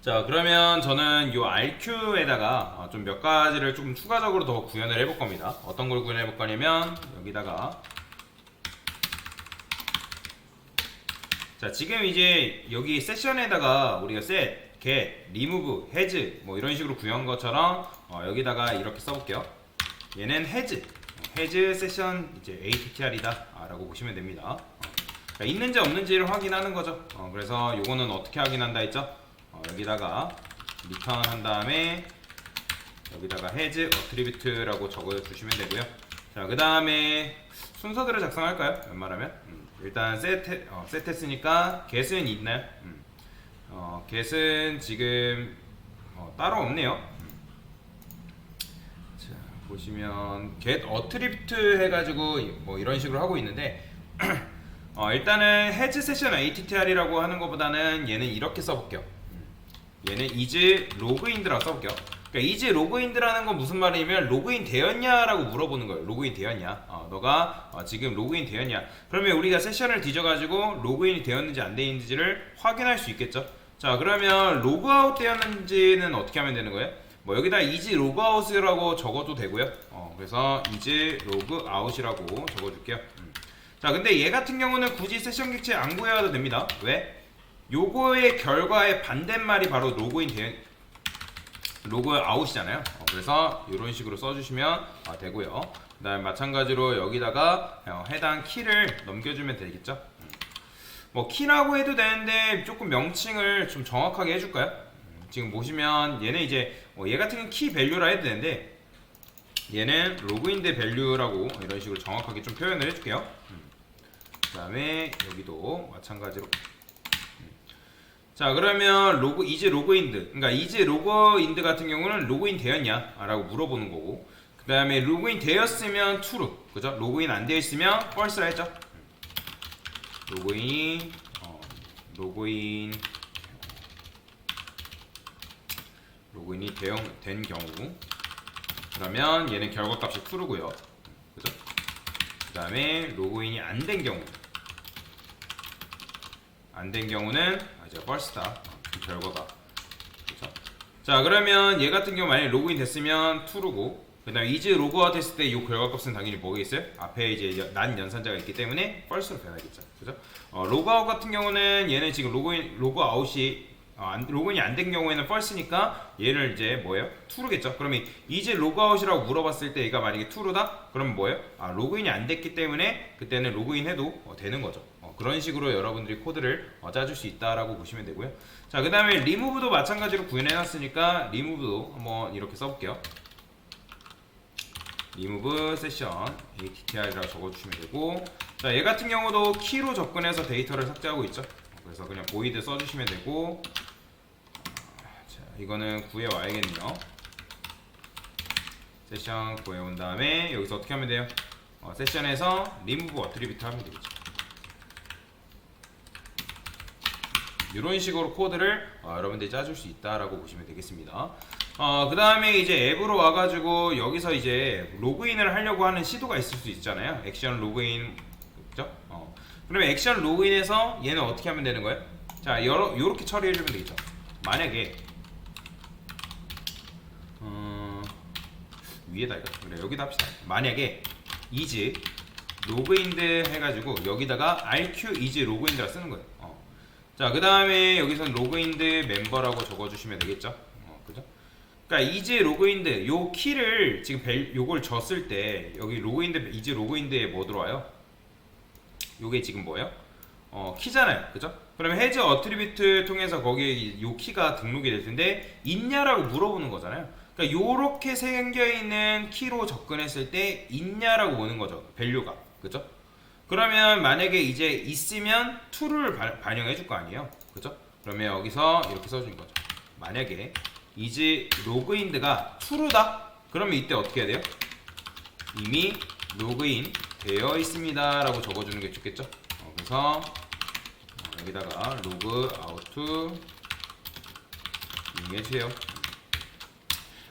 자, 그러면 저는 요 RQ에다가 좀 몇 가지를 좀 추가적으로 더 구현을 해볼 겁니다. 어떤 걸 구현해 볼 거냐면 여기다가 자, 지금 이제 여기 세션에다가 우리가 set, get, remove, has 뭐 이런 식으로 구현 것처럼 여기다가 이렇게 써볼게요. 얘는 has 세션 이제 attr이다 라고 보시면 됩니다. 그러니까 있는지 없는지를 확인하는 거죠. 그래서 요거는 어떻게 확인한다 했죠? 여기다가 return 한 다음에 여기다가 has attribute라고 적어주시면 되고요. 자, 그 다음에 순서대로 작성할까요? 웬만하면 일단 set 했으니까 get은 있나요? get은 지금 따로 없네요. 자, 보시면 get attribute 해가지고 뭐 이런 식으로 하고 있는데 일단은 has session attr이라고 하는 것보다는 얘는 이렇게 써볼게요. 얘는 is logined라고 써볼게요. 그러니까 is logined라는 건 무슨 말이냐면 로그인 되었냐라고 물어보는 거예요. 로그인 되었냐? 너가 지금 로그인 되었냐? 그러면 우리가 세션을 뒤져가지고 로그인이 되었는지 안 되었는지를 확인할 수 있겠죠. 자, 그러면 로그아웃 되었는지는 어떻게 하면 되는 거예요? 뭐 여기다 is logout이라고 적어도 되고요. 그래서 is logout이라고 적어줄게요. 자, 근데 얘 같은 경우는 굳이 세션 객체 안 구해도 됩니다. 왜? 요거의 결과의 반대말이 바로 로그 아웃이잖아요. 그래서 이런 식으로 써주시면 되고요. 그 다음에 마찬가지로 여기다가 해당 키를 넘겨주면 되겠죠. 뭐 키라고 해도 되는데 조금 명칭을 좀 정확하게 해줄까요? 지금 보시면 얘는 이제 얘 같은 경우는 키 밸류라 해도 되는데 얘는 로그인드 밸류라고 이런 식으로 정확하게 좀 표현을 해줄게요. 그 다음에 여기도 마찬가지로 자, 그러면 is logined 그러니까 is logined 같은 경우는 로그인 되었냐 라고 물어보는 거고, 그 다음에 로그인 되었으면 true, 그죠? 로그인 안 되어 있으면 false라 했죠. 로그인이 된 경우 그러면 얘는 결과값이 true고요, 그죠? 그 다음에 로그인이 안 된 경우는 이제 false다. 결과가. 그렇죠? 자, 그러면 얘 같은 경우 만약에 로그인 됐으면 true고, 그다음에 is logout 됐을 때 이 결과값은 당연히 뭐겠어요? 앞에 이제 난 연산자가 있기 때문에 false로 변하겠죠. 그죠? logout 같은 경우는 얘는 지금 logout이 로그인이 안 된 경우에는 false니까 얘를 이제 뭐예요? true겠죠. 그러면 is logout이라고 물어봤을 때 얘가 만약에 true다? 그러면 뭐예요? 로그인이 안 됐기 때문에 그때는 로그인해도 되는 거죠. 그런 식으로 여러분들이 코드를 짜줄 수 있다라고 보시면 되고요. 자, 그 다음에 remove도 마찬가지로 구현해놨으니까 remove도 한번 이렇게 써볼게요. remove session attr이라고 적어주시면 되고, 자, 얘 같은 경우도 키로 접근해서 데이터를 삭제하고 있죠. 그래서 그냥 void 써주시면 되고, 자, 이거는 구해와야겠네요. 세션 구해온 다음에 여기서 어떻게 하면 돼요? 세션에서 remove attribute 하면 되겠죠. 이런 식으로 코드를 여러분들이 짜줄 수 있다라고 보시면 되겠습니다. 그 다음에 이제 앱으로 와가지고 여기서 이제 로그인을 하려고 하는 시도가 있을 수 있잖아요. 액션 로그인, 그죠? 그러면 액션 로그인에서 얘는 어떻게 하면 되는 거예요? 자, 요렇게 처리해주면 되겠죠. 만약에 위에다 이거 그래, 여기다 합시다. 만약에 is logined 해가지고 여기다가 rq is logined라 쓰는 거예요. 자, 그 다음에 여기선 로그인드 멤버라고 적어주시면 되겠죠. 그죠? 그러니까 is logined 요 키를 지금 요걸 줬을 때 여기 로그인드 is logined에 뭐 들어와요? 요게 지금 뭐예요? 키잖아요, 그죠? 그러면 has attribute 통해서 거기에 요 키가 등록이 될 텐데 있냐라고 물어보는 거잖아요. 그러니까 요렇게 생겨 있는 키로 접근했을 때 있냐라고 오는 거죠, 밸류가, 그죠? 그러면 만약에 이제 있으면 true를 반영해 줄 거 아니에요, 그죠? 그러면 여기서 이렇게 써주는 거죠. 만약에 is logined가 true다? 그러면 이때 어떻게 해야 돼요? 이미 로그인 되어 있습니다 라고 적어주는 게 좋겠죠. 그래서 여기다가 logout 이용해주세요.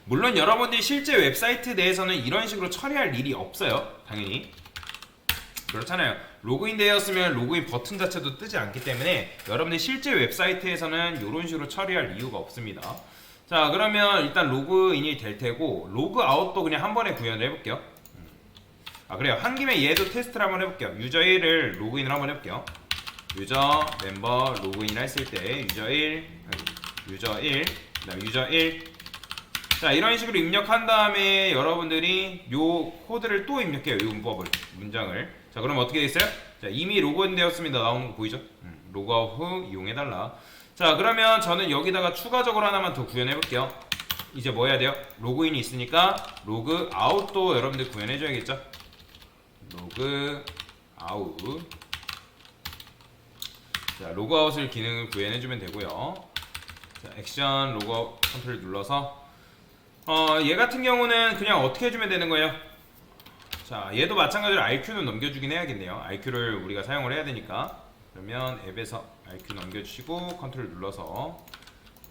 물론 여러분들이 실제 웹사이트 내에서는 이런 식으로 처리할 일이 없어요, 당연히. 그렇잖아요. 로그인 되었으면 로그인 버튼 자체도 뜨지 않기 때문에 여러분들 실제 웹사이트에서는 이런 식으로 처리할 이유가 없습니다. 자, 그러면 일단 로그인이 될 테고 로그아웃도 그냥 한 번에 구현을 해볼게요. 그래요. 한 김에 얘도 테스트를 한번 해볼게요. 유저 1을 로그인을 한번 해볼게요. 유저 멤버 로그인 했을 때 유저 1, 그다음에 유저 1. 자, 이런 식으로 입력한 다음에 여러분들이 요 코드를 또 입력해요. 이 문장을. 자, 그럼 어떻게 됐어요? 자, 이미 로그인 되었습니다. 나오는 거 보이죠? 로그아웃 후 이용해달라. 자, 그러면 저는 여기다가 추가적으로 하나만 더 구현해 볼게요. 이제 뭐 해야 돼요? 로그인이 있으니까 로그아웃도 여러분들 구현해 줘야겠죠? 로그아웃. 자, 로그아웃을 기능을 구현해 주면 되고요. 자, 액션 로그아웃 컨트롤 눌러서 얘 같은 경우는 그냥 어떻게 해주면 되는 거예요? 자, 얘도 마찬가지로 RQ는 넘겨주긴 해야겠네요. RQ를 우리가 사용을 해야 되니까. 그러면 앱에서 RQ 넘겨주시고 컨트롤 눌러서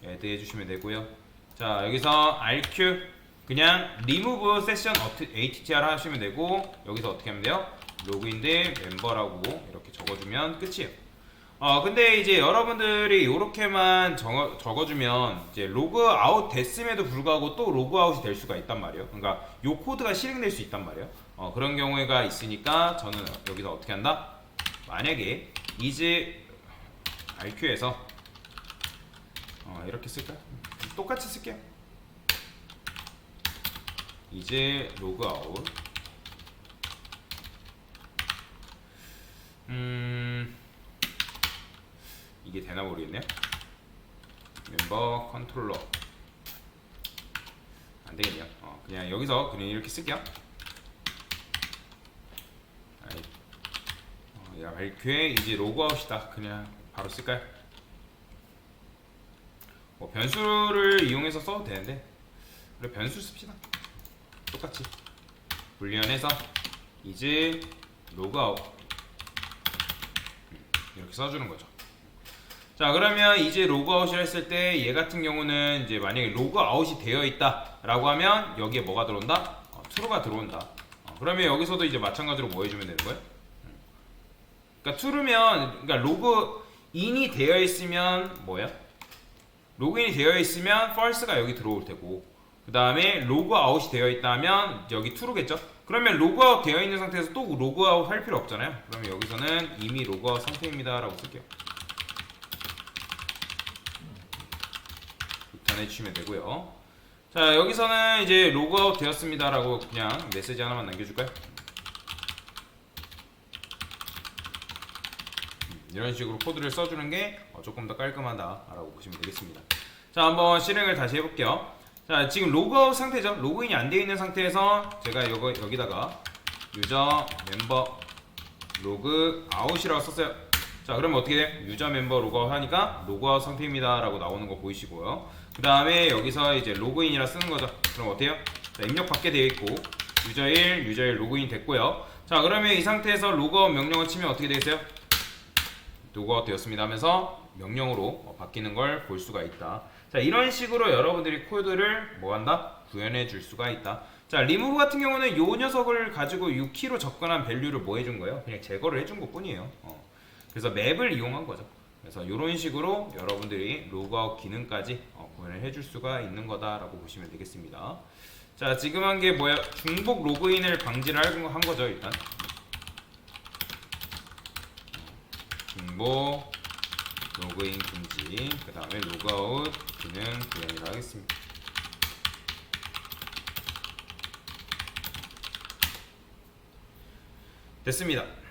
애드 해주시면 되고요. 자, 여기서 RQ 그냥 remove session attr 하시면 되고, 여기서 어떻게 하면 돼요? 로그인 대 멤버라고 이렇게 적어주면 끝이에요. 근데 이제 여러분들이 이렇게만 적어주면 이제 로그아웃 됐음에도 불구하고 또 로그아웃이 될 수가 있단 말이에요. 그러니까 요 코드가 실행될 수 있단 말이에요. 그런 경우가 있으니까 저는 여기서 어떻게 한다? 만약에 is RQ에서 이렇게 쓸까요? 똑같이 쓸게요. is 로그아웃 이게 되나 모르겠네요. 멤버 컨트롤러 안 되겠네요. 그냥 여기서 그냥 이렇게 쓸게요. 야, RQ에 이제 로그아웃이다. 그냥 바로 쓸까요? 변수를 이용해서 써도 되는데, 그래 변수 씁시다. 똑같이 불리언해서 이제 로그아웃 이렇게 써주는 거죠. 자, 그러면 이제 로그아웃을 했을 때 얘 같은 경우는 이제 만약에 로그아웃이 되어 있다 라고 하면 여기에 뭐가 들어온다? true가 들어온다. 그러면 여기서도 이제 마찬가지로 뭐 해주면 되는 거예요? 그러니까 true면, 그러니까 로그인이 되어 있으면 뭐야? 로그인이 되어 있으면 false가 여기 들어올 테고, 그 다음에 로그아웃이 되어 있다면 여기 true겠죠? 그러면 로그아웃 되어 있는 상태에서 또 로그아웃 할 필요 없잖아요. 그러면 여기서는 이미 로그아웃 상태입니다 라고 쓸게요. 해주시면 되고요. 자, 여기서는 이제 로그아웃 되었습니다 라고 그냥 메시지 하나만 남겨줄까요? 이런 식으로 코드를 써주는 게 조금 더 깔끔하다 라고 보시면 되겠습니다. 자, 한번 실행을 다시 해볼게요. 자, 지금 로그아웃 상태죠. 로그인이 안 되어 있는 상태에서 제가 여기다가 유저 멤버 로그아웃이라고 썼어요. 자, 그러면 어떻게 돼? 유저 멤버 로그아웃 하니까 로그아웃 상태입니다 라고 나오는 거 보이시고요. 그 다음에 여기서 이제 로그인이라 쓰는 거죠. 그럼 어때요? 자, 입력 받게 되어 있고 유저 1 로그인 됐고요. 자, 그러면 이 상태에서 로그아웃 명령을 치면 어떻게 되겠어요? 로그아웃 되었습니다 하면서 명령으로 바뀌는 걸 볼 수가 있다. 자, 이런 식으로 여러분들이 코드를 뭐 한다? 구현해 줄 수가 있다. 자, remove 같은 경우는 요 녀석을 가지고 이 키로 접근한 밸류를 뭐 해준 거예요? 그냥 제거를 해준 것 뿐이에요. 그래서 맵을 이용한 거죠. 그래서 이런 식으로 여러분들이 로그아웃 기능까지 구현을 해줄 수가 있는 거다라고 보시면 되겠습니다. 자, 지금 한 게 뭐야? 중복 로그인을 방지를 한 거죠. 일단 중복 로그인 금지, 그 다음에 로그아웃 기능 구현을 하겠습니다. 됐습니다.